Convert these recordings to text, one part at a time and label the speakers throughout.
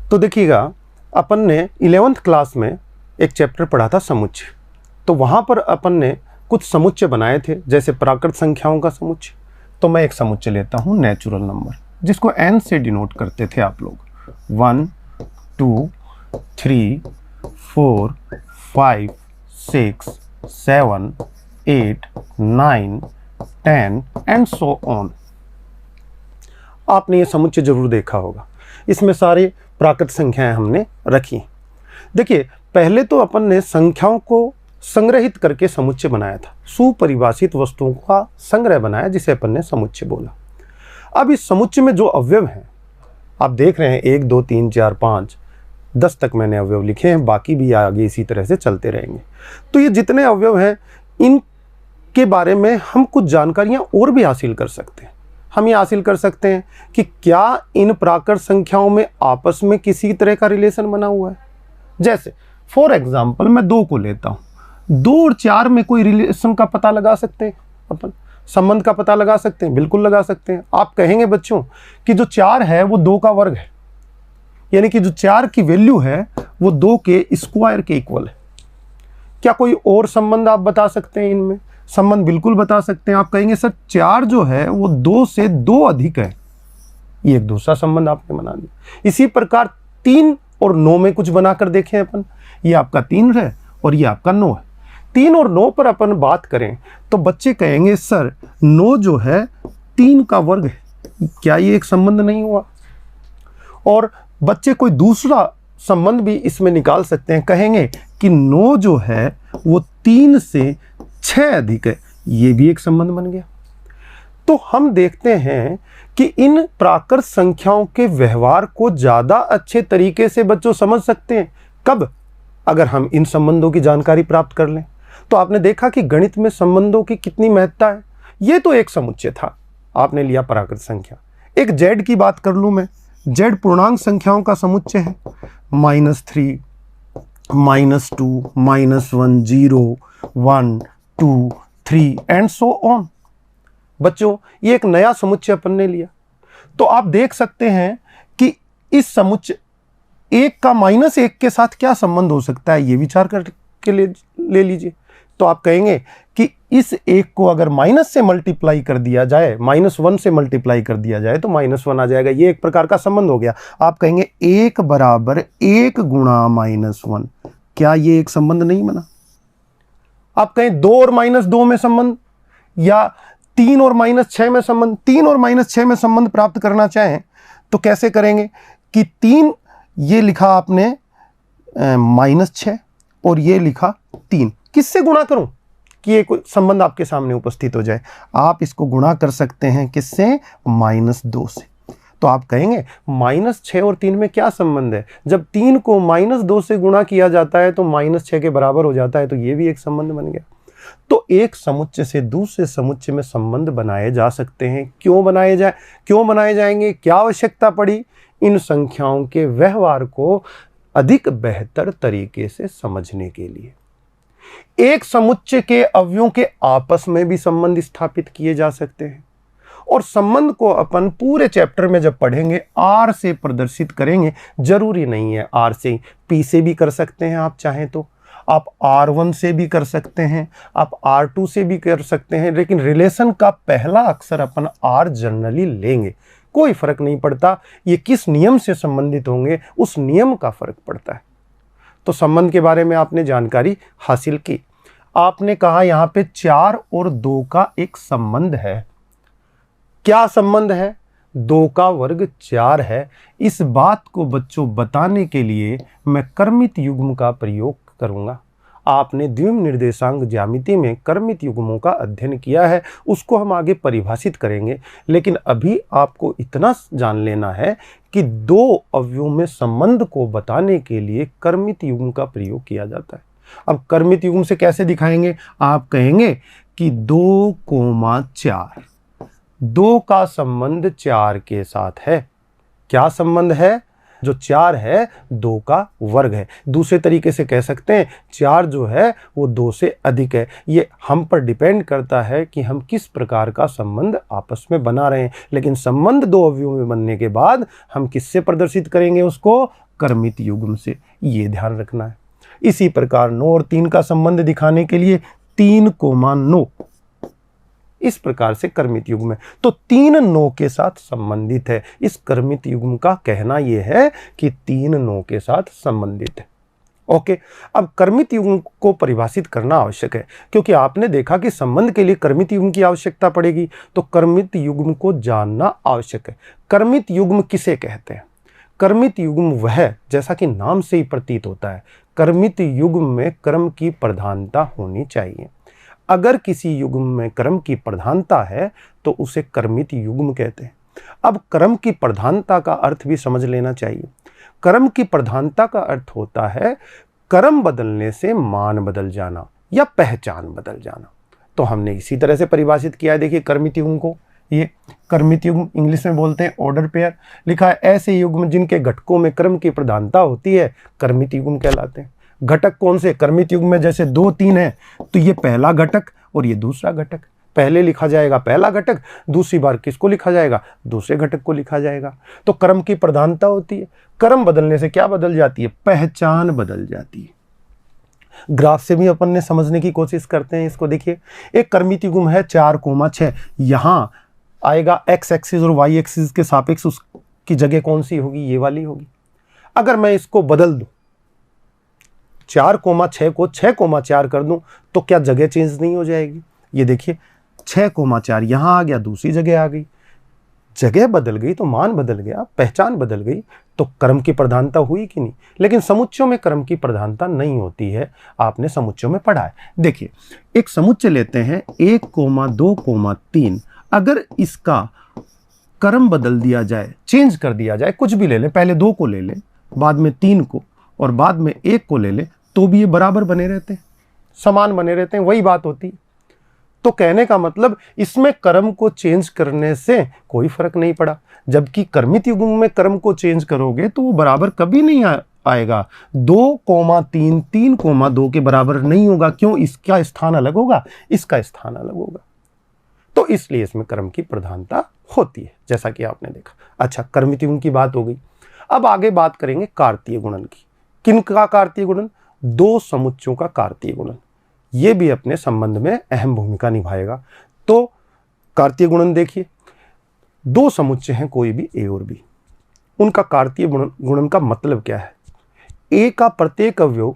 Speaker 1: तो देखिएगा, अपन ने 11th क्लास में एक चैप्टर पढ़ा था समुच्चय। तो वहाँ पर अपन ने कुछ समुच्चय बनाए थे, जैसे प्राकृत संख्याओं का समुच्चय। तो मैं एक समुच्चय लेता हूँ नेचुरल नंबर, जिसको n से डिनोट करते थे आप लोग। 1 2 3 4 5 6 7 8 9 10 एंड सो ऑन। आपने ये समुच्चय जरूर देखा होगा। इसमें सारे प्राकृत संख्याएं हमने रखी। देखिए, पहले तो अपन ने संख्याओं को संग्रहित करके समुच्चय बनाया था, सुपरिभाषित वस्तुओं का संग्रह बनाया, जिसे अपन ने समुच्चय बोला। अब इस समुच्चय में जो अवयव हैं, आप देख रहे हैं 1 2 3 4 5 10 तक मैंने अवयव लिखे हैं, बाकी भी आगे इसी तरह से चलते रहेंगे। तो ये जितने अवयव हैं, इनके बारे में हम कुछ जानकारियां और भी हासिल कर सकते हैं। हम ये हासिल कर सकते हैं कि क्या इन प्राकृत संख्याओं में आपस में किसी तरह का रिलेशन बना हुआ है। जैसे फॉर एग्जाम्पल मैं 2 को लेता हूं, 2 और 4 में कोई रिलेशन का पता लगा सकते हैं, अपन संबंध का पता लगा सकते हैं, बिल्कुल लगा सकते हैं। आप कहेंगे बच्चों कि जो 4 है वो 2 का वर्ग है, यानी कि जो 4 की वैल्यू है वो 2 के स्क्वायर के इक्वल है। क्या कोई और संबंध आप बता सकते हैं? इनमें संबंध बिल्कुल बता सकते हैं। आप कहेंगे सर 4 जो है वो 2 से 2 अधिक है, ये एक दूसरा संबंध आपने बना दिया। इसी प्रकार 3 और 9 में कुछ बनाकर देखें अपन, ये आपका 3 है और ये आपका 9 है। 3 और 9 पर अपन बात करें तो बच्चे कहेंगे सर 9 जो है 3 का वर्ग है, क्या ये एक संबंध नहीं हुआ? और बच्चे कोई दूसरा संबंध भी इसमें निकाल सकते हैं, कहेंगे कि 9 जो है वो 3 से 6 अधिक है, ये भी एक संबंध बन गया। तो हम देखते हैं कि इन प्राकृत संख्याओं के व्यवहार को ज्यादा अच्छे तरीके से बच्चों समझ सकते हैं। कब? अगर हम इन संबंधों की जानकारी प्राप्त कर लें। तो आपने देखा कि गणित में संबंधों की कितनी महत्ता है। ये तो एक समुच्चय था, आपने लिया प्राकृत संख्या। एक जेड की बात कर लूं मैं, जेड पूर्णांक संख्याओं का समुच्चय है। -3 -2 -1 0 1 2 3 एंड सो ऑन। बच्चों, ये एक नया समुच्चय अपन ने लिया। तो आप देख सकते हैं कि इस समुच्चय 1 का -1 के साथ क्या संबंध हो सकता है, ये विचार करके ले लीजिए। तो आप कहेंगे कि इस 1 को अगर माइनस से मल्टीप्लाई कर दिया जाए, -1 से मल्टीप्लाई कर दिया जाए तो -1 आ जाएगा। ये एक प्रकार का संबंध हो गया। आप कहेंगे 1 बराबर 1 गुणा -1, क्या ये एक संबंध नहीं बना? आप कहें 2 और -2 में संबंध, या 3 और -6 में संबंध। 3 और -6 में संबंध प्राप्त करना चाहें तो कैसे करेंगे कि 3 ये लिखा आपने -6 और ये लिखा 3, किससे गुणा करूं कि ये कोई संबंध आपके सामने उपस्थित हो जाए? आप इसको गुणा कर सकते हैं किससे? -2 से। तो आप कहेंगे -6 और 3 में क्या संबंध है? जब 3 को -2 से गुणा किया जाता है तो -6 के बराबर हो जाता है, तो ये भी एक संबंध बन गया। तो एक समुच्चय से दूसरे समुच्चय में संबंध बनाए जा सकते हैं। क्यों बनाए जाएंगे? क्या आवश्यकता पड़ी? इन संख्याओं के व्यवहार को अधिक बेहतर तरीके से समझने के लिए। एक समुच्चय के अवयवों के आपस में भी संबंध स्थापित किए जा सकते हैं, और संबंध को अपन पूरे चैप्टर में जब पढ़ेंगे आर से प्रदर्शित करेंगे। जरूरी नहीं है आर से, पी से भी कर सकते हैं आप चाहें तो, आप R1 से भी कर सकते हैं, आप R2 से भी कर सकते हैं, लेकिन रिलेशन का पहला अक्षर अपन R जनरली लेंगे। कोई फर्क नहीं पड़ता ये किस नियम से संबंधित होंगे, उस नियम का फर्क पड़ता है। तो संबंध के बारे में आपने जानकारी हासिल की। आपने कहा यहां पे 4 और 2 का एक संबंध है। क्या संबंध है? 2 का वर्ग 4 है। इस बात को बच्चों बताने के लिए मैं क्रमित युग्म का प्रयोग करूंगा। आपने द्विम निर्देशांक ज्यामिति में क्रमित युग्मों का अध्ययन किया है, उसको हम आगे परिभाषित करेंगे। लेकिन अभी आपको इतना जान लेना है कि 2 अवयवों में संबंध को बताने के लिए क्रमित युग्म का प्रयोग किया जाता है। अब क्रमित युग्म से कैसे दिखाएंगे? आप कहेंगे कि 2, 4, 2 का संबंध 4 के साथ है। क्या संबंध है? जो 4 है 2 का वर्ग है। दूसरे तरीके से कह सकते हैं 4 जो है वो 2 से अधिक है। ये हम पर डिपेंड करता है कि हम किस प्रकार का संबंध आपस में बना रहे हैं, लेकिन संबंध 2 अवयवों में बनने के बाद हम किससे प्रदर्शित करेंगे उसको? कर्मित युग्म से। ये ध्यान रखना है। इसी प्रकार 9 और 3 का संबंध दिखाने के लिए 3,9 इस प्रकार से कर्मित युग्म है। तो 3 9 के साथ संबंधित है। इस कर्मित युग्म का कहना यह है कि 3 9 के साथ संबंधित है। ओके, अब कर्मित युग्म को परिभाषित करना आवश्यक है, क्योंकि आपने देखा कि संबंध के लिए कर्मित युग्म की आवश्यकता पड़ेगी, तो कर्मित युग्म को जानना आवश्यक है। कर्मित युग्म किसे कहते हैं? कर्मित युग्म वह, जैसा कि नाम से ही प्रतीत होता है, कर्मित युग्म में क्रम की प्रधानता होनी चाहिए। अगर किसी युग्म में क्रम की प्रधानता है तो उसे कर्मित युग्म कहते हैं। अब क्रम की प्रधानता का अर्थ भी समझ लेना चाहिए। क्रम की प्रधानता का अर्थ होता है क्रम बदलने से मान बदल जाना या पहचान बदल जाना। तो हमने इसी तरह से परिभाषित किया है। देखिए कर्मित युग्म को, ये कर्मित युग्म इंग्लिश में बोलते हैं ऑर्डर पेयर। लिखा है ऐसे युग्म जिनके घटकों में क्रम की प्रधानता होती है कर्मित युग्म कहलाते हैं। घटक कौन से? कर्मित युग्म में जैसे 2 3 है तो ये पहला घटक और ये दूसरा घटक। पहले लिखा जाएगा पहला घटक, दूसरी बार किसको लिखा जाएगा? दूसरे घटक को लिखा जाएगा। तो क्रम की प्रधानता होती है। क्रम बदलने से क्या बदल जाती है? पहचान बदल जाती है। ग्राफ से भी अपन ने समझने की कोशिश करते हैं इसको। देखिए एक कर्मित युग्म है 4,6, यहां आएगा x एक्सिस और y एक्सिस के सापेक्ष उसकी जगह कौन सी होगी? ये वाली होगी। अगर मैं इसको बदल दूं, 4,6 को 6,4 कर दूं तो क्या जगह चेंज नहीं हो जाएगी? ये देखिए 6,4 यहां आ गया, दूसरी जगह आ गई। जगह बदल गई तो मान बदल गया, पहचान बदल गई, तो क्रम की प्रधानता हुई कि नहीं? लेकिन समुच्चयों में क्रम की प्रधानता नहीं होती है। आपने समुच्चयों में पढ़ा है। देखिए एक समुच्चय लेते हैं 1,2,3। अगर इसका क्रम बदल दिया जाए, चेंज कर दिया जाए, कुछ भी ले लें, पहले 2 को ले लें, बाद में 3 को और बाद में 1 को ले लें, तो भी ये बराबर बने रहते हैं, समान बने रहते हैं, वही बात होती है। तो कहने का मतलब इसमें क्रम को चेंज करने से कोई फर्क नहीं पड़ा। जबकि कर्मित युग्म में क्रम को चेंज करोगे तो वो बराबर कभी नहीं आएगा। 2,3 3,2 के बराबर नहीं होगा। क्यों? इसका स्थान अलग होगा, इसका स्थान अलग होगा। तो इसलिए इसमें क्रम की प्रधानता होती है, जैसा कि आपने देखा। अच्छा, कर्मित युग्म की बात हो गई। अब आगे बात करेंगे कार्तीय गुणन की। किनका कार्तीय गुणन? 2 समुच्चयों का कार्तीय गुणन। ये भी अपने संबंध में अहम भूमिका निभाएगा। तो कार्तीय गुणन देखिए, 2 समुच्चय हैं कोई भी ए और बी, उनका कार्तीय गुणन का मतलब क्या है? ए का प्रत्येक अवयव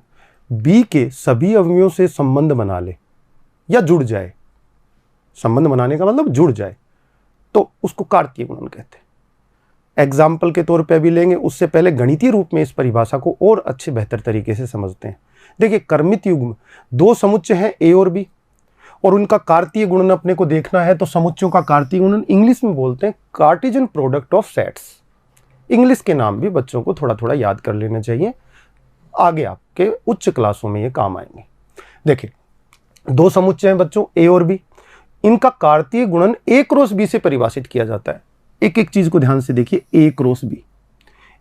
Speaker 1: बी के सभी अवयवों से संबंध बना ले या जुड़ जाए। संबंध बनाने का मतलब जुड़ जाए, तो उसको कार्तीय गुणन कहते हैं। एग्जाम्पल के तौर पे भी लेंगे, उससे पहले गणितीय रूप में इस परिभाषा को और अच्छे बेहतर तरीके से समझते हैं। देखिए कर्मित युग्म 2 समुच्चय हैं ए और बी, और उनका कार्तीय गुणन अपने को देखना है। तो समुच्चयों का कार्तीय गुणन इंग्लिश में बोलते हैं Cartesian product of sets. English के नाम भी बच्चों को थोड़ा थोड़ा याद कर लेना चाहिए, आगे आपके उच्च क्लासों में ये काम आएंगे। देखिए 2 समुच्चय हैं बच्चों ए और बी, इनका कार्तीय गुणन ए क्रॉस बी से परिभाषित किया जाता है। एक एक चीज को ध्यान से देखिए, ए क्रॉस बी,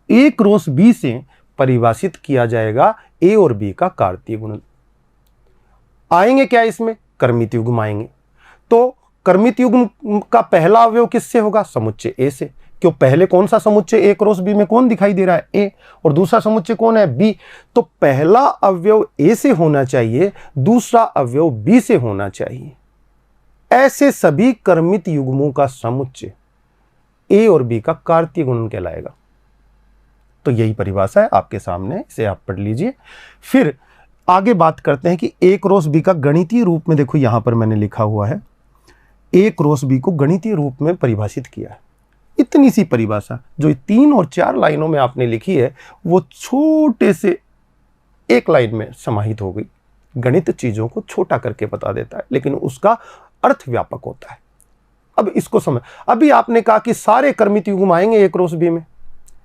Speaker 1: ए क्रॉस बी से परिभाषित किया जाएगा ए और बी का कार्तीय गुणन। आएंगे क्या इसमें? कर्मित युग्म आएंगे। तो कर्मित युग्म का पहला अवयव किससे होगा? समुच्चय ए से। क्यों? पहले कौन सा समुच्चय ए क्रॉस बी में कौन दिखाई दे रहा है? ए, और दूसरा समुच्चय कौन है? बी। तो पहला अवयव ए से होना चाहिए, दूसरा अवयव बी से होना चाहिए। ऐसे सभी कर्मित युग्मों का समुच्चय ए और बी का कार्तीय गुणन कहलाएगा। तो यही परिभाषा है आपके सामने, इसे आप पढ़ लीजिए। फिर आगे बात करते हैं कि ए क्रॉस बी का गणितीय रूप में, देखो यहां पर मैंने लिखा हुआ है, ए क्रॉस बी को गणितीय रूप में परिभाषित किया है। इतनी सी परिभाषा जो 3 और 4 लाइनों में आपने लिखी है, वो छोटे से 1 लाइन में समाहित हो गई। गणित चीजों को छोटा करके बता देता है, लेकिन उसका अर्थ व्यापक होता है। अब इसको समझ, अभी आपने कहा कि सारे कर्मित युग्म आएंगे ए क्रॉस बी में,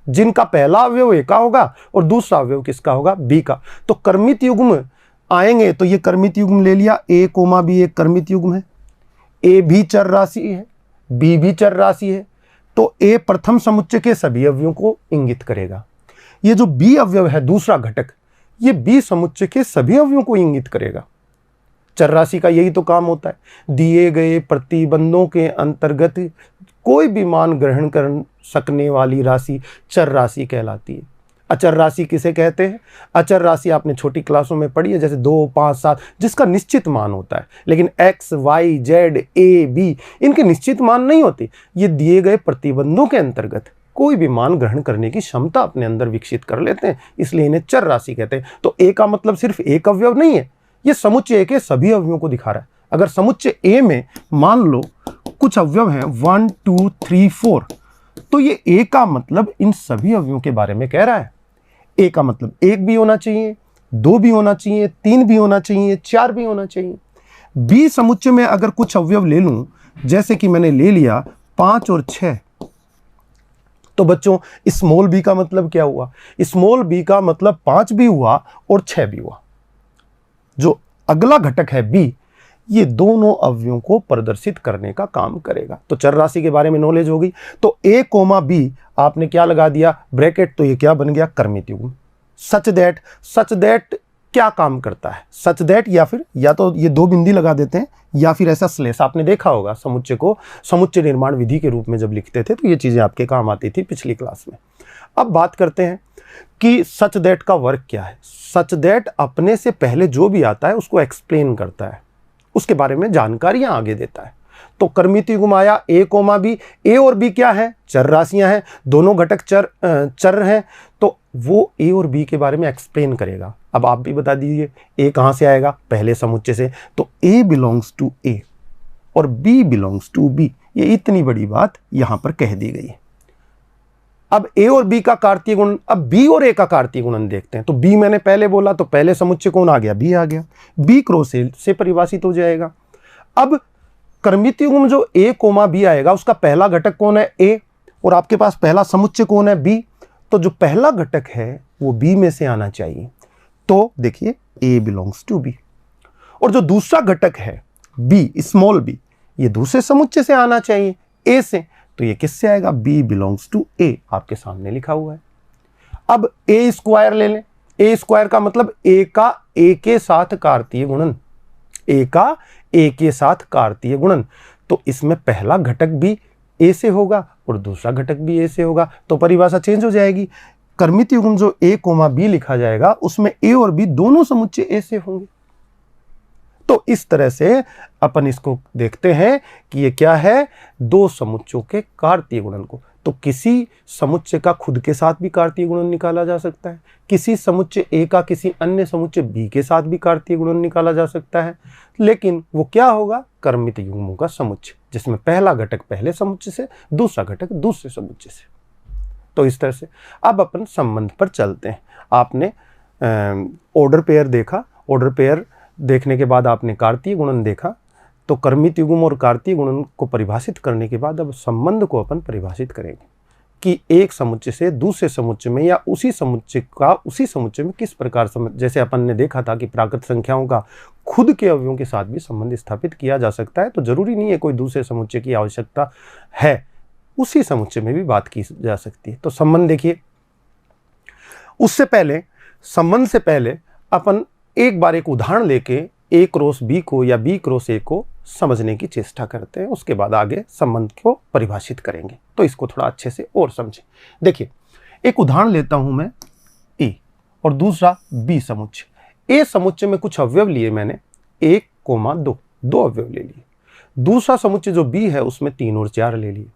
Speaker 1: जिनका पहला अवयव ए का होगा और दूसरा अवयव किसका होगा? बी का। तो कर्मित युग्म आएंगे, तो ये कर्मित युग्म ले लिया, ए कोमा बी एक कर्मित युग्म है। ए भी चर राशि है, बी भी चर राशि है, तो ए प्रथम समुच्चय के सभी अवयवों को इंगित करेगा। ये जो बी अवयव है, दूसरा घटक, ये बी समुच्चय के सभी अवयवों को इंगित करेगा। चर राशि का यही तो काम होता है। दिए गए प्रतिबंधों के अंतर्गत कोई भी मान ग्रहण कर सकने वाली राशि चर राशि कहलाती है। अचर राशि किसे कहते हैं? अचर राशि आपने छोटी क्लासों में पढ़ी है, जैसे 2, 5, 7, जिसका निश्चित मान होता है। लेकिन x, y, z, a, b इनके निश्चित मान नहीं होते। ये दिए गए प्रतिबंधों के अंतर्गत कोई भी मान ग्रहण करने की क्षमता अपने अंदर विकसित कर लेते हैं, इसलिए इन्हें चर राशि कहते हैं। तो a का मतलब सिर्फ एक अवयव नहीं है, ये समुच्चय A के सभी अवयवों को दिखा रहा है। अगर समुच्चय A में मान लो कुछ अवयव हैं 1, 2, 3, 4, तो ये A का मतलब इन सभी अवयवों के बारे में कह रहा है। A का मतलब 1 भी होना चाहिए, 2 भी होना चाहिए, 3 भी होना चाहिए, 4 भी होना चाहिए। B समुच्चय में अगर कुछ अवयव ले लूं, जैसे कि मैंने ले लिया 5 और 6, तो बच्चों स्मॉल b का मतलब क्या हुआ? स्मॉल b का मतलब 5 भी हुआ और 6 भी हुआ। जो अगला घटक है b, ये दोनों अवयवों को प्रदर्शित करने का काम करेगा। तो चर राशि के बारे में नॉलेज होगी। तो a, b आपने क्या लगा दिया? ब्रैकेट। तो ये क्या बन गया? कर्मित युग्म। सच दैट क्या काम करता है? सच दैट, या फिर या तो ये 2 बिंदी लगा देते हैं, या फिर ऐसा स्लेश। आपने देखा होगा समुच्चय को समुच्चय निर्माण विधि के रूप में जब लिखते थे तो ये चीजें आपके काम आती थी पिछली क्लास में। अब बात करते हैं कि सच दैट का वर्क क्या है। सच दैट अपने से पहले जो भी आता है उसको एक्सप्लेन करता है, उसके बारे में जानकारियां आगे देता है। तो कर्मित युग्म आया a, b। a और b क्या है? चर राशियां हैं, दोनों घटक चर हैं, तो वो a और b के बारे में एक्सप्लेन करेगा। अब आप भी बता दीजिए a कहां से आएगा? पहले समुच्चय से। तो a बिलोंग्स टू a और b बिलोंग्स टू b। ये इतनी बड़ी बात यहां पर कह दी गई है। अब a और b का कार्तीय गुणन, अब b और a का कार्तीय गुणन देखते हैं। तो b मैंने पहले बोला, तो पहले समुच्चय कौन आ गया? b आ गया। b क्रॉस a से परिभाषित हो जाएगा। अब कर्मित युग्म जो a, b आएगा, उसका पहला घटक कौन है? a, और आपके पास पहला समुच्चय कौन है? b। तो जो पहला घटक है वो b में से आना चाहिए। तो देखिए a बिलोंग्स टू b। और जो दूसरा घटक है b, स्मॉल b, ये दूसरे समुच्चय से आना चाहिए, a से। तो ये किससे आएगा? b बिलोंग्स टू a, आपके सामने लिखा हुआ है। अब a स्क्वायर ले लें। a स्क्वायर का मतलब a का a के साथ कार्तीय गुणन, a का a के साथ कार्तीय गुणन। तो इसमें पहला घटक भी a से होगा और दूसरा घटक भी a से होगा, तो परिभाषा चेंज हो जाएगी। कर्मित युग्म जो a, b लिखा जाएगा, उसमें a और b दोनों समुच्चय a से होंगे। तो इस तरह से अपन इसको देखते हैं कि ये क्या है? 2 समुच्चयों के कार्तीय गुणन को। तो किसी समुच्चय का खुद के साथ भी कार्तीय गुणन निकाला जा सकता है, किसी समुच्चय A का किसी अन्य समुच्चय B के साथ भी कार्तीय गुणन निकाला जा सकता है। लेकिन वो क्या होगा? कर्मित युग्मों का समुच्चय, जिसमें पहला घटक पहले समुच्चय से, दूसरा घटक दूसरे समुच्चय से। तो इस तरह से अब अपन संबंध पर चलते हैं। आपने ऑर्डर पेयर देखा, ऑर्डर पेयर देखने के बाद आपने कार्तीय गुणन देखा। तो कर्मित युग्म और कार्तीय गुणन को परिभाषित करने के बाद अब संबंध को अपन परिभाषित करेंगे कि एक समुच्चय से दूसरे समुच्चय में या उसी समुच्चय का उसी समुच्चय में किस प्रकार जैसे अपन ने देखा था कि प्राकृत संख्याओं का खुद के अवयवों के साथ भी संबंध स्थापित किया जा सकता है। तो जरूरी नहीं है कोई दूसरे समुच्चय की आवश्यकता है, उसी समुच्चय में भी बात की जा सकती है। तो संबंध देखिए, उससे पहले संबंध से पहले अपन एक बार एक उदाहरण लेके a क्रॉस b को या b क्रॉस a को समझने की चेष्टा करते हैं, उसके बाद आगे संबंध को परिभाषित करेंगे। तो इसको थोड़ा अच्छे से और समझें। देखिए एक उदाहरण लेता हूं मैं a और दूसरा b समुच्चय। a समुच्चय में कुछ अवयव लिए मैंने 1, 2, 2 अवयव ले लिए। दूसरा समुच्चय जो b है उसमें 3 और 4 ले लिए।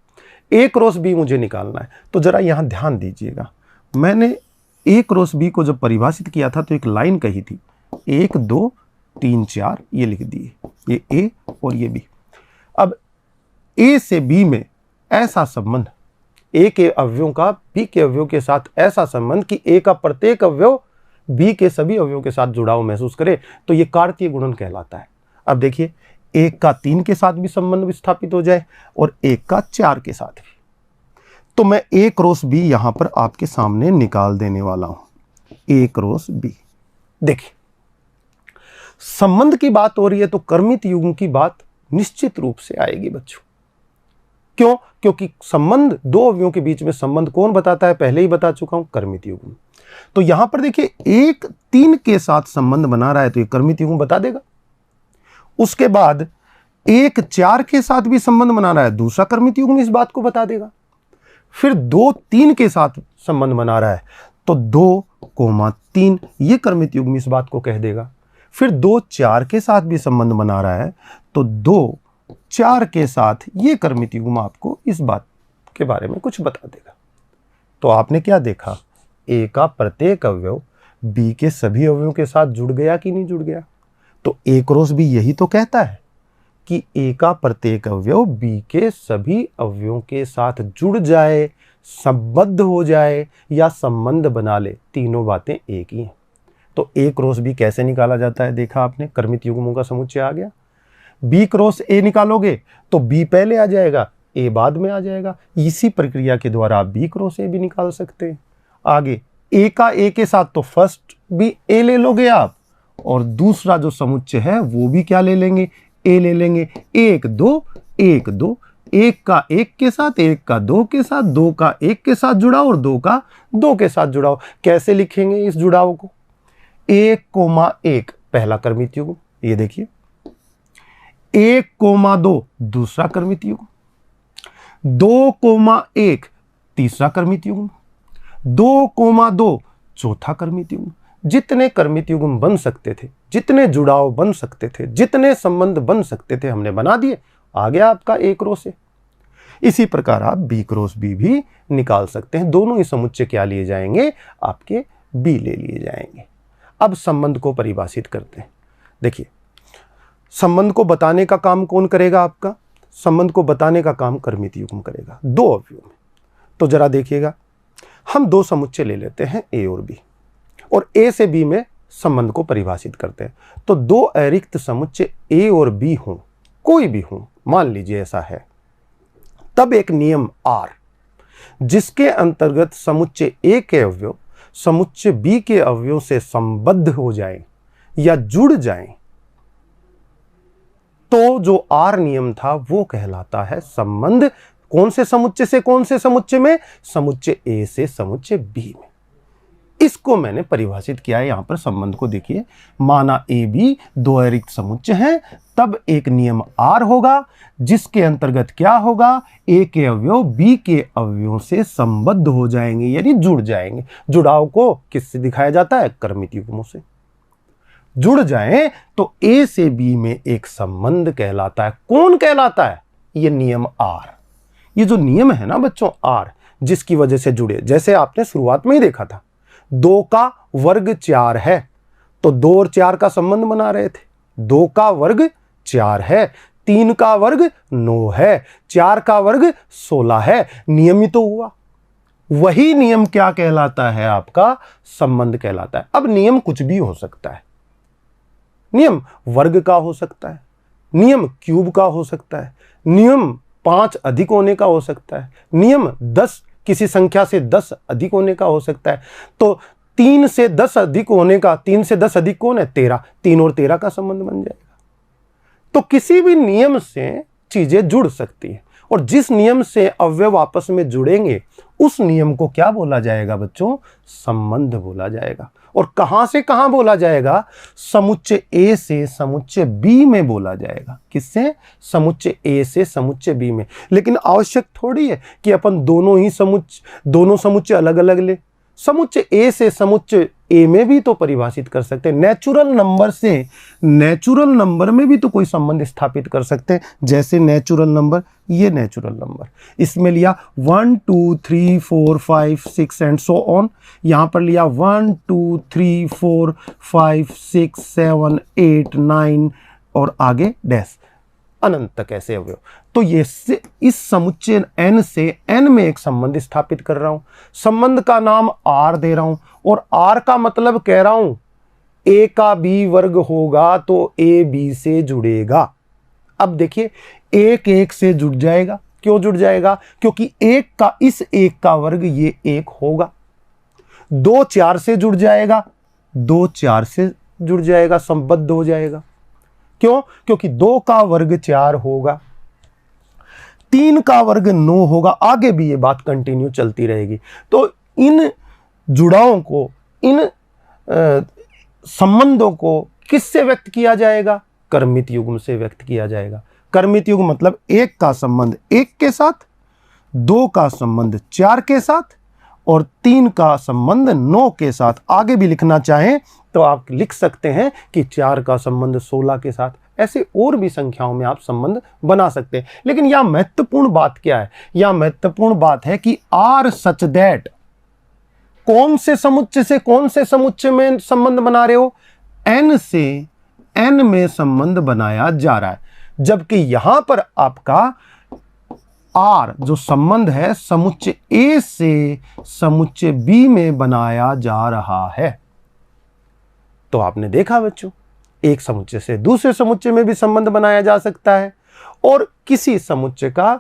Speaker 1: a क्रॉस b मुझे निकालना है। तो जरा यहां ध्यान दीजिएगा, मैंने a क्रॉस b को जब परिभाषित किया था तो एक लाइन कही थी, 1, 2, 3, 4 ये लिख दिए, ये a और ये b। अब a से b में ऐसा संबंध, a के अवयवों का b के अवयव के साथ ऐसा संबंध कि a का प्रत्येक अवयव b के सभी अवयवों के साथ जुड़ाव महसूस करे, तो ये कार्तीय गुणन कहलाता है। अब देखिए 1 का 3 के साथ भी संबंध स्थापित हो जाए और 1 का 4 के साथ भी। तो मैं a क्रॉस b यहां पर आपके सामने निकाल देने वाला हूं, a क्रॉस b। देखिए संबंध की बात हो रही है तो कर्मित युग्म की बात निश्चित रूप से आएगी बच्चों। क्यों? क्योंकि संबंध, 2 अवयवों के बीच में संबंध कौन बताता है? पहले ही बता चुका हूं, कर्मित युग्म। तो यहां पर देखिए एक 3 के साथ संबंध बना रहा है तो ये कर्मित युग्म बता देगा। उसके बाद एक 4 के साथ भी संबंध बना रहा है, दूसरा कर्मित युग्म इस बात को बता देगा। फिर 2 3 के साथ संबंध बना रहा है तो 2,3 ये कर्मित युग्म इस बात को कह देगा। फिर 2 4 के साथ भी संबंध बना रहा है तो 2 4 के साथ ये कर्मित युग्म आपको इस बात के बारे में कुछ बता देगा। तो आपने क्या देखा, ए का प्रत्येक अवयव बी के सभी अवयवों के साथ जुड़ गया कि नहीं जुड़ गया। तो ए क्रॉस बी यही तो कहता है कि ए का प्रत्येक अवयव बी के सभी अवयवों के साथ जुड़ जाए, संबद्ध हो जाए या संबंध बना ले, तीनों बातें एक ही हैं। तो ए क्रॉस बी कैसे निकाला जाता है, देखा आपने, कर्मित युग्मों का समुच्चय आ गया। बी क्रॉस ए निकालोगे तो बी पहले आ जाएगा, ए बाद में आ जाएगा। इसी प्रक्रिया के द्वारा आप बी क्रॉस ए भी निकाल सकते हैं। आगे ए का ए के साथ तो फर्स्ट भी ए ले लोगे आप, और दूसरा जो समुच्चय है वो भी क्या ले लेंगे, ए ले लेंगे। 1 2 1 2, 1 का 1 के साथ, 1 का 2 के साथ, 2 का 1 के साथ जुड़ाओ और 2 का 2 के साथ जुड़ाओ। कैसे लिखेंगे इस जुड़ाव को, 1,1 पहला कर्मित युग्म, ये देखिए 1,2 दूसरा कर्मित युग्म, 2,1 तीसरा कर्मित युग्म, 2,2 चौथा कर्मित युग्म। जितने कर्मित युग्म बन सकते थे, जितने जुड़ाव बन सकते थे, जितने संबंध बन सकते थे हमने बना दिए, आ गया आपका ए क्रॉस ए। इसी प्रकार आप बी क्रॉस बी भी निकाल सकते हैं। दोनों ही समुच्चय क्या लिए जाएंगे, आपके बी ले लिए जाएंगे। अब संबंध को परिभाषित करते हैं। देखिए संबंध को बताने का काम कौन करेगा, आपका संबंध को बताने का काम कर्मित युग्म करेगा, 2 अवयव में। तो जरा देखिएगा, हम 2 समुच्चय ले लेते हैं ए और बी, और ए से बी में संबंध को परिभाषित करते हैं। तो 2 अरिक्त समुच्चय ए और बी हों, कोई भी हों, मान लीजिए ऐसा है, तब एक नियम आर जिसके अंतर्गत समुच्चय ए के अवयव समुच्चय बी के अवयव से संबद्ध हो जाए या जुड़ जाए, तो जो आर नियम था वो कहलाता है संबंध। कौन से समुच्चय से कौन से समुच्चय में, समुच्चय ए से समुच्चय बी में। इसको मैंने परिभाषित किया है यहां पर। संबंध को देखिए, माना ए बी 2 अरिक्त समुच्चय हैं, तब एक नियम आर होगा जिसके अंतर्गत क्या होगा, ए के अवयव बी के अवयवों से संबद्ध हो जाएंगे यानी जुड़ जाएंगे। जुड़ाव को किससे दिखाया जाता है, कर्मित युग्मों से। जुड़ जाएं तो ए से बी में एक संबंध कहलाता है। कौन कहलाता है, ये नियम आर। ये जो नियम है ना बच्चों आर, जिसकी वजह से जुड़े, जैसे आपने शुरुआत में ही देखा था 2 का वर्ग 4 है, तो 2 और 4 का संबंध बना रहे थे। 2 का वर्ग 4 है, 3 का वर्ग 9 है, 4 का वर्ग 16 है, नियम ही तो हुआ। वही नियम क्या कहलाता है, आपका संबंध कहलाता है। अब नियम कुछ भी हो सकता है, नियम वर्ग का हो सकता है, नियम क्यूब का हो सकता है, नियम 5 अधिक होने का हो सकता है, नियम 10 किसी संख्या से 10 अधिक होने का हो सकता है। तो 3 से 10 अधिक होने का, 3 से 10 अधिक कौन है, 13, 3 और 13 का संबंध बन जाएगा। तो किसी भी नियम से चीजें जुड़ सकती है, और जिस नियम से अवयव आपस में जुड़ेंगे उस नियम को क्या बोला जाएगा बच्चों, संबंध बोला जाएगा। और कहां से कहां बोला जाएगा, समुच्चय ए से समुच्चय बी में बोला जाएगा। किससे, समुच्चय ए से समुच्चय बी में। लेकिन आवश्यक थोड़ी है कि अपन दोनों समुच्चय अलग अलग ले। समुच्चय ए से समुच्चय ए में भी तो परिभाषित कर सकते हैं। नेचुरल नंबर से नेचुरल नंबर में भी तो कोई संबंध स्थापित कर सकते हैं। जैसे नेचुरल नंबर, ये नेचुरल नंबर, इसमें लिया 1 2 3 4 5 6 एंड सो ऑन। यहां पर लिया 1 2 3 4 5 6 7 8 9 और आगे डैश अनंत तक ऐसे अवयव। तो ये इस समुच्चय n से n में एक संबंध स्थापित कर रहा हूं। संबंध का नाम r दे रहा हूं, और r का मतलब कह रहा हूं a का b वर्ग होगा तो a b से जुड़ेगा। अब देखिए 1 1 से जुड़ जाएगा। क्यों जुड़ जाएगा, क्योंकि 1 का इस 1 का वर्ग ये 1 होगा। 2 4 से जुड़ जाएगा, 2 4 से जुड़ जाएगा, संबद्ध हो जाएगा। क्यों, क्योंकि 2 का वर्ग 4 होगा, 3 का वर्ग 9 होगा। आगे भी ये बात कंटिन्यू चलती रहेगी। तो इन जुड़ावों को इन संबंधों को किससे व्यक्त किया जाएगा? कर्मित युग्म से व्यक्त किया जाएगा। कर्मित युग्म मतलब 1 का संबंध 1 के साथ, 2 का संबंध 4 के साथ और 3 का संबंध 9 के साथ। आगे भी लिखना चाहें तो आप लिख सकते हैं कि 4 का संबंध 16 के साथ। ऐसे और भी संख्याओं में आप संबंध बना सकते हैं। लेकिन यह महत्वपूर्ण बात क्या है? यह महत्वपूर्ण बात है कि आर सच दैट, कौन से समुच्चय से कौन से समुच्चय में संबंध बना रहे हो? n से n में संबंध बनाया जा रहा है, जबकि यहां पर आपका r जो संबंध है समुच्चय A से समुच्चय B में बनाया जा रहा है। तो आपने देखा बच्चों, एक समुच्चय से दूसरे समुच्चय में भी संबंध बनाया जा सकता है और किसी समुच्चय का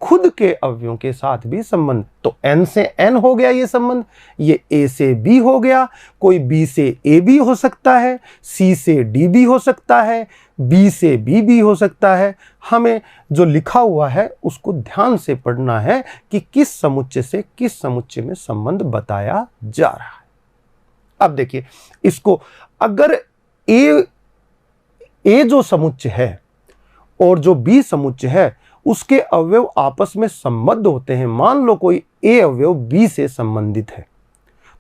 Speaker 1: खुद के अवयवों के साथ भी संबंध। तो n से n हो गया ये संबंध, ये A से B हो गया, कोई B से A भी हो सकता है, C से D भी हो सकता है, B से B भी हो सकता है। हमें जो लिखा हुआ है उसको ध्यान से पढ़ना है कि किस समुच्चय से किस समुच्चय में संबंध बताया जा रहा है। अब देखिए इसको, अगर A जो समुच्चय है और जो B समुच्चय है उसके अवयव आपस में संबद्ध होते हैं। मान लो कोई A अवयव B से संबंधित है,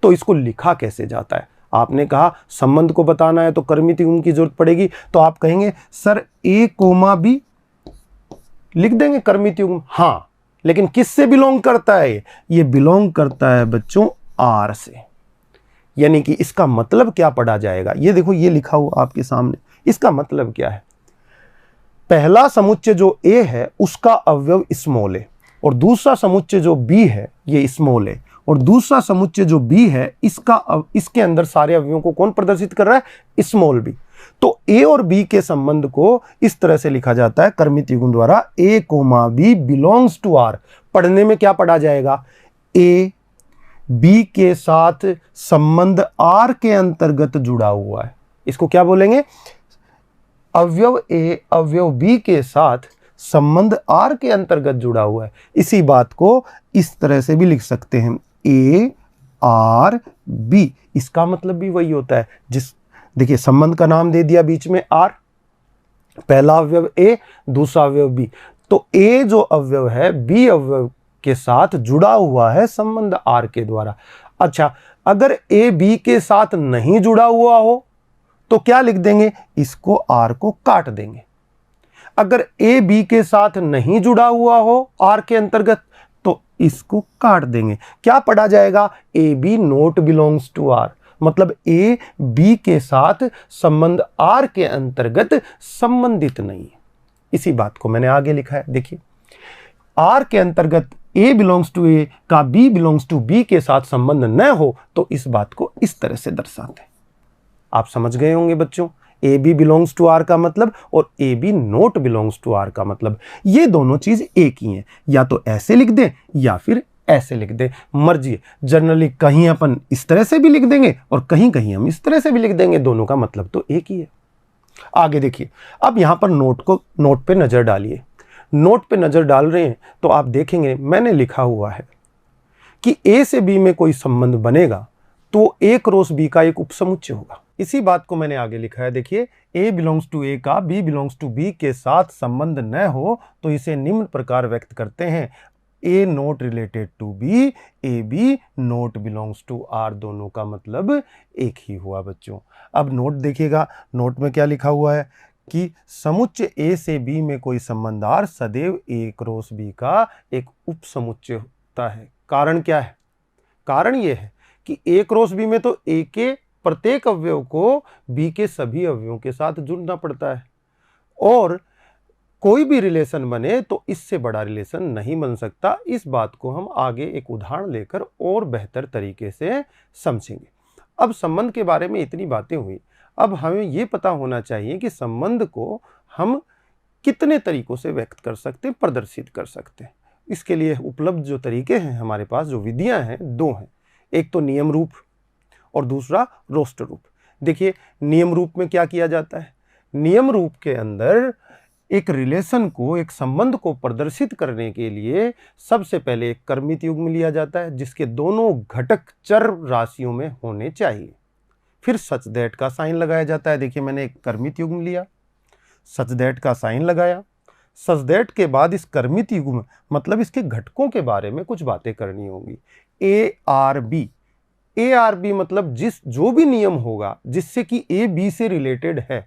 Speaker 1: तो इसको लिखा कैसे जाता है? आपने कहा संबंध को बताना है तो कर्मित युग्म की जरूरत पड़ेगी, तो आप कहेंगे सर A, B लिख देंगे कर्मित युग्म। हाँ, लेकिन किससे बिलोंग करता है? ये बिलोंग करता है बच्चों R से। यानी कि इसका मतलब क्या पढ़ा जाएगा? ये देखो, ये लिखा हुआ आपके सामने, इसका मतलब क्या है? पहला समुच्चय जो A है उसका अवयव स्मॉल है और दूसरा समुच्चय जो B है ये स्मॉल है, और दूसरा समुच्चय जो B है इसके अंदर सारे अवयवों को कौन प्रदर्शित कर रहा है? Small b। तो A और B के संबंध को इस तरह से लिखा जाता है कर्मित युग्म द्वारा, A, B belongs to R। पढ़ने में क्या पढ़ा जाएगा? A B के साथ संबंध R के अंतर्गत जुड़ा हुआ है। इसको क्या बोलेंगे? अवयव A अवयव B के साथ संबंध R के अंतर्गत जुड़ा हुआ है। इसी बात को इस तरह से भी लिख सकते हैं, A R B। इसका मतलब भी वही होता है। देखिए संबंध का नाम दे दिया बीच में R, पहला अवयव A, दूसरा अवयव B। तो A जो अवयव है B अवयव के साथ जुड़ा हुआ है संबंध R के द्वारा। अच्छा, अगर A B के साथ नहीं जुड़ा हुआ हो तो क्या लिख देंगे? इसको R को काट देंगे। अगर A B के साथ नहीं जुड़ा हुआ हो R के अंतर्गत तो इसको काट देंगे। क्या पढ़ा जाएगा? A B not belongs to R, मतलब A B के साथ संबंध R के अंतर्गत संबंधित नहीं है। इसी बात को मैंने आगे लिखा है, देखिए R के अंतर्गत A बिलोंग्स टू A का B बिलोंग्स टू B के साथ संबंध न हो तो इस बात को इस तरह से दर्शाते हैं। आप समझ गए होंगे बच्चों, A B belongs to R का मतलब और A B not belongs to R का मतलब, ये दोनों चीज एक ही हैं। या तो ऐसे लिख दें या फिर ऐसे लिख दें, मर्जी है। जनरली कहीं अपन इस तरह से भी लिख देंगे और कहीं कहीं हम इस तरह से भी लिख देंगे, दोनों का मतलब तो एक ही है। आगे देखिए, अब यहां पर नोट पे नजर डालिए। नोट पे नजर डाल रहे हैं तो आप देखेंगे मैंने लिखा हुआ है कि ए से बी में कोई संबंध बनेगा तो ए क्रॉस बी का एक उपसमुच्चय होगा। इसी बात को मैंने आगे लिखा है, देखिए A बिलोंग्स टू A का B बिलोंग्स टू B के साथ संबंध न हो तो इसे निम्न प्रकार व्यक्त करते हैं, A not related to B, A B not belongs to R। दोनों का मतलब एक ही हुआ बच्चों। अब नोट देखिएगा, नोट में क्या लिखा हुआ है कि समुच्चय A से B में कोई संबंध R सदैव A क्रॉस B का एक उपसमुच्चय होता है। कारण क्या है? कारण यह है कि A क्रॉस B में तो A के प्रत्येक अवयव को B के सभी अवयवों के साथ जुड़ना पड़ता है और कोई भी रिलेशन बने तो इससे बड़ा रिलेशन नहीं बन सकता। इस बात को हम आगे एक उदाहरण लेकर और बेहतर तरीके से समझेंगे। अब संबंध के बारे में इतनी बातें हुई, अब हमें यह पता होना चाहिए कि संबंध को हम कितने तरीकों से व्यक्त कर सकते हैं, प्रदर्शित कर सकते हैं। इसके लिए उपलब्ध जो तरीके हैं हमारे पास, जो विधियां हैं, दो हैं। एक तो नियम रूप और दूसरा रोस्टर रूप। देखिए नियम रूप में क्या किया जाता है? नियम रूप के अंदर एक रिलेशन को, एक संबंध को प्रदर्शित करने के लिए सबसे पहले एक कर्मित युग्म लिया जाता है जिसके दोनों घटक चर राशियों में होने चाहिए। फिर सच दैट का साइन लगाया जाता है। देखिए मैंने एक कर्मित युग्म लिया, सच दैट का साइन लगाया। सच दैट के बाद इस कर्मित युग्म मतलब इसके घटकों के बारे में कुछ बातें करनी होंगी। ए आर बी मतलब जो भी नियम होगा जिससे कि ए बी से रिलेटेड है,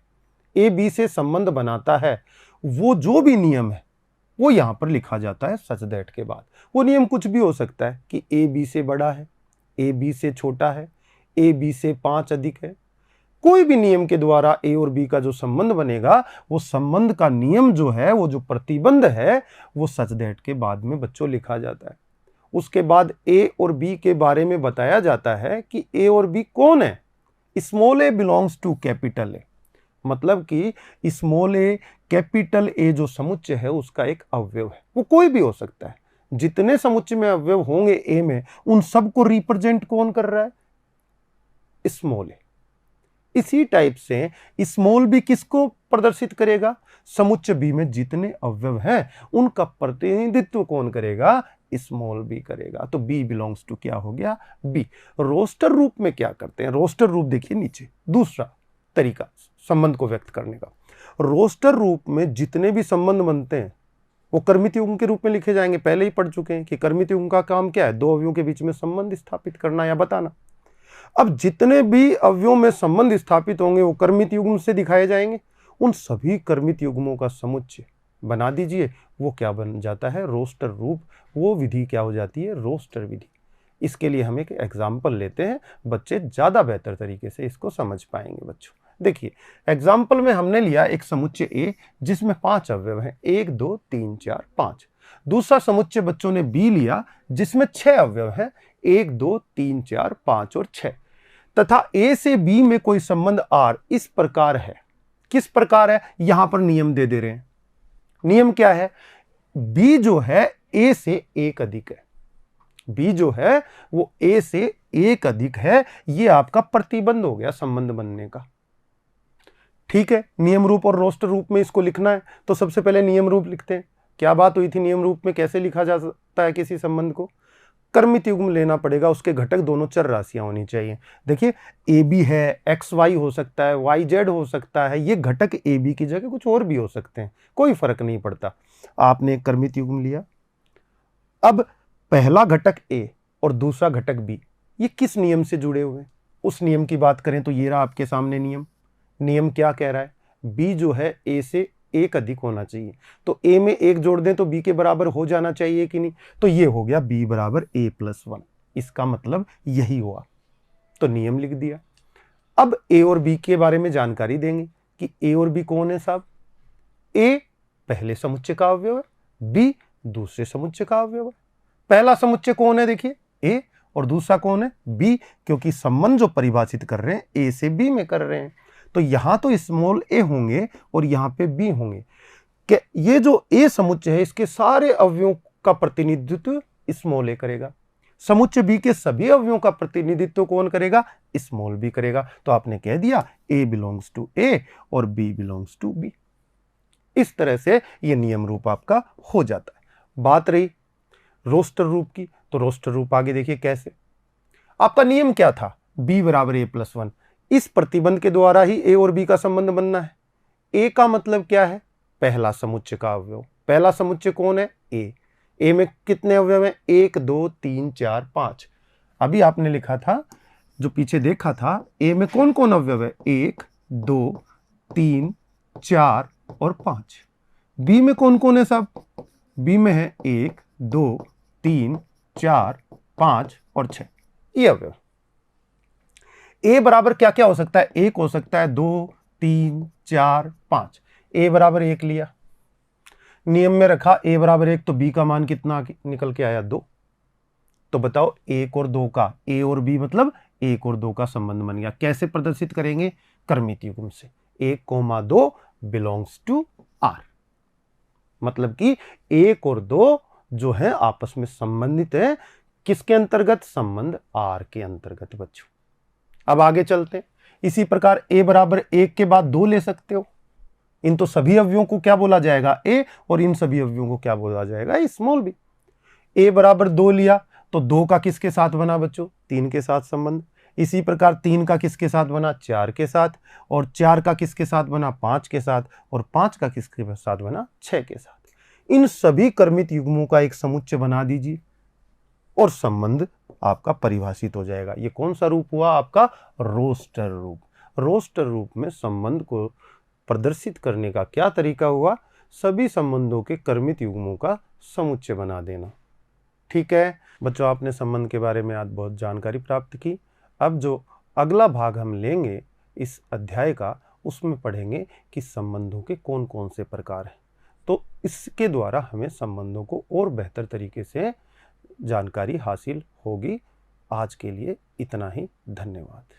Speaker 1: ए बी से संबंध बनाता है, वो जो भी नियम है वो यहां पर लिखा जाता है सच दैट के बाद। वो नियम कुछ भी हो सकता है कि ए बी से बड़ा है, ए बी से छोटा है, ए बी से 5 अधिक है। कोई भी नियम के द्वारा ए और बी का जो संबंध बनेगा, वो संबंध का नियम जो है, वो जो प्रतिबंध है, वो सच दैट के बाद में बच्चों लिखा जाता है। उसके बाद ए और बी के बारे में बताया जाता है कि ए और बी कौन है। Small A belongs to capital A, मतलब कि स्मॉल ए कैपिटल ए जो समुच्चय है उसका एक अवयव है। वो कोई भी हो सकता है। जितने समुच्चय में अवयव होंगे ए में, उन सबको रिप्रेजेंट कौन कर रहा है? स्मॉल ए। इसी टाइप से स्मॉल बी किसको प्रदर्शित करेगा? समुच्चय बी में जितने अवयव हैं उनका प्रतिनिधित्व कौन करेगा? स्मॉल बी करेगा। तो बी बिलोंग्स टू क्या हो गया? बी। रोस्टर रूप में क्या करते हैं? रोस्टर रूप देखिए नीचे, दूसरा तरीका संबंध को व्यक्त करने का। रोस्टर रूप में जितने भी संबंध बनते हैं वो कर्मित युग्म के रूप में लिखे जाएंगे। पहले ही पढ़ चुके हैं कि कर्मित युग्म का काम क्या है? दो अवयवों के बीच में संबंध स्थापित करना या बताना। अब जितने भी अवयवों में संबंध स्थापित होंगे वो कर्मित युग्म से दिखाए जाएंगे। उन सभी कर्मित युग्मों का समुच्चय बना दीजिए, वो क्या बन जाता है? रोस्टर रूप। वो विधि क्या हो जाती है? रोस्टर विधि। इसके लिए हम एक एग्जाम्पल लेते हैं, बच्चे ज्यादा बेहतर तरीके से इसको समझ पाएंगे। बच्चों देखिए, एग्जाम्पल में हमने लिया एक समुच्चय ए जिसमें 5 अवयव हैं, 1 2 3 4 5। दूसरा समुच्चय बच्चों ने बी लिया जिसमें 6 अवयव हैं, 1 2 3 4 5 और 6। तथा ए से बी में कोई संबंध आर इस प्रकार है। किस प्रकार है? यहां पर नियम दे रहे हैं। नियम क्या है? बी जो है ए से एक अधिक है। बी जो है वो ए से एक अधिक है। ये आपका प्रतिबंध हो गया संबंध बनने का। ठीक है, नियम रूप और रोस्टर रूप में इसको लिखना है तो सबसे पहले नियम रूप लिखते हैं। क्या बात हुई थी? नियम रूप में कैसे लिखा जा सकता है किसी संबंध को? कर्मित युग्म लेना पड़ेगा, उसके घटक दोनों चर राशियां होनी चाहिए। देखिए ए बी है, एक्स वाई हो सकता है, वाई जेड हो सकता है। ये घटक ए बी की जगह कुछ और भी हो सकते हैं, कोई फर्क नहीं पड़ता। आपने एक कर्मित युग्म लिया। अब पहला घटक ए और दूसरा घटक बी, ये किस नियम से जुड़े हुए हैं? उस नियम की बात करें तो ये रहा आपके सामने नियम। नियम क्या कह रहा है? बी जो है ए से एक अधिक होना चाहिए। तो ए में एक जोड़ दें तो बी के बराबर हो जाना चाहिए कि नहीं? तो ये हो गया बी बराबर ए प्लस 1। इसका मतलब यही हुआ, तो नियम लिख दिया। अब ए और बी के बारे में जानकारी देंगे कि ए और बी कौन है साहब? ए पहले समुच्चय का अवयव है, बी दूसरे समुच्चय का अवयव है। पहला समुच्चय कौन है? देखिए ए, और दूसरा कौन है? बी, क्योंकि संबंध जो परिभाषित कर रहे हैं ए से बी में कर रहे हैं। तो यहां तो स्मॉल ए होंगे और यहां पे बी होंगे। कि ये जो ए समुच्चय है इसके सारे अवयवों का प्रतिनिधित्व स्मॉल ए करेगा। समुच्चय बी के सभी अवयवों का प्रतिनिधित्व कौन करेगा? स्मॉल बी करेगा। तो आपने कह दिया ए बिलोंग्स टू ए और बी बिलोंग्स टू बी। इस तरह से ये नियम रूप आपका हो जाता है। बात रही रोस्टर रूप की, तो रोस्टर रूप आगे देखिए कैसे। आपका नियम क्या था? बी बराबर ए प्लस 1। इस प्रतिबंध के द्वारा ही ए और बी का संबंध बनना है। ए का मतलब क्या है? पहला समुच्चय का अवयव। पहला समुच्चय कौन है? ए। ए में कितने अवयव हैं? 1 2 3 4 5। अभी आपने लिखा था, जो पीछे देखा था, ए में कौन कौन अवयव है? 1 2 3 4 और 5। बी में कौन कौन है साहब? बी में है 1 2 3 4 5 और 6। ये अवयव। ए बराबर क्या क्या हो सकता है? 1 हो सकता है, 2 3 4 5। ए बराबर 1 लिया, नियम में रखा ए बराबर 1, तो बी का मान कितना निकल के आया? 2। तो बताओ 1 और 2 का, ए और बी मतलब 1 और 2 का संबंध बन गया। कैसे प्रदर्शित करेंगे? कर्मित युग्म से। 1 2 बिलोंग्स टू आर। मतलब कि 1 और 2 जो है आपस में संबंधित है। किसके अंतर्गत? संबंध आर के अंतर्गत। बच्चों अब आगे चलते हैं। इसी प्रकार ए बराबर 1 के बाद 2 ले सकते हो, इन तो सभी अवयवों को क्या बोला जाएगा, ए, और इन सभी अवयवों को क्या बोला जाएगा, स्मॉल बी। ए बराबर 2 लिया तो 2 का किसके साथ बना बच्चों, 3 के साथ संबंध। इसी प्रकार 3 का किसके साथ बना, 4 के साथ, और 4 का किसके साथ बना, 5 के साथ, और 5 का किसके साथ बना, 6 के साथ। इन सभी कर्मित युग्मों का एक समुच्चय बना दीजिए और संबंध आपका परिभाषित हो जाएगा। ये कौन सा रूप हुआ आपका, रोस्टर रूप। रोस्टर रूप में संबंध को प्रदर्शित करने का क्या तरीका हुआ, सभी संबंधों के कर्मित युग्मों का समुच्चय बना देना। ठीक है बच्चों, आपने संबंध के बारे में आज बहुत जानकारी प्राप्त की। अब जो अगला भाग हम लेंगे इस अध्याय का, उसमें पढ़ेंगे कि संबंधों के कौन कौन से प्रकार हैं। तो इसके द्वारा हमें संबंधों को और बेहतर तरीके से जानकारी हासिल होगी। आज के लिए इतना ही, धन्यवाद।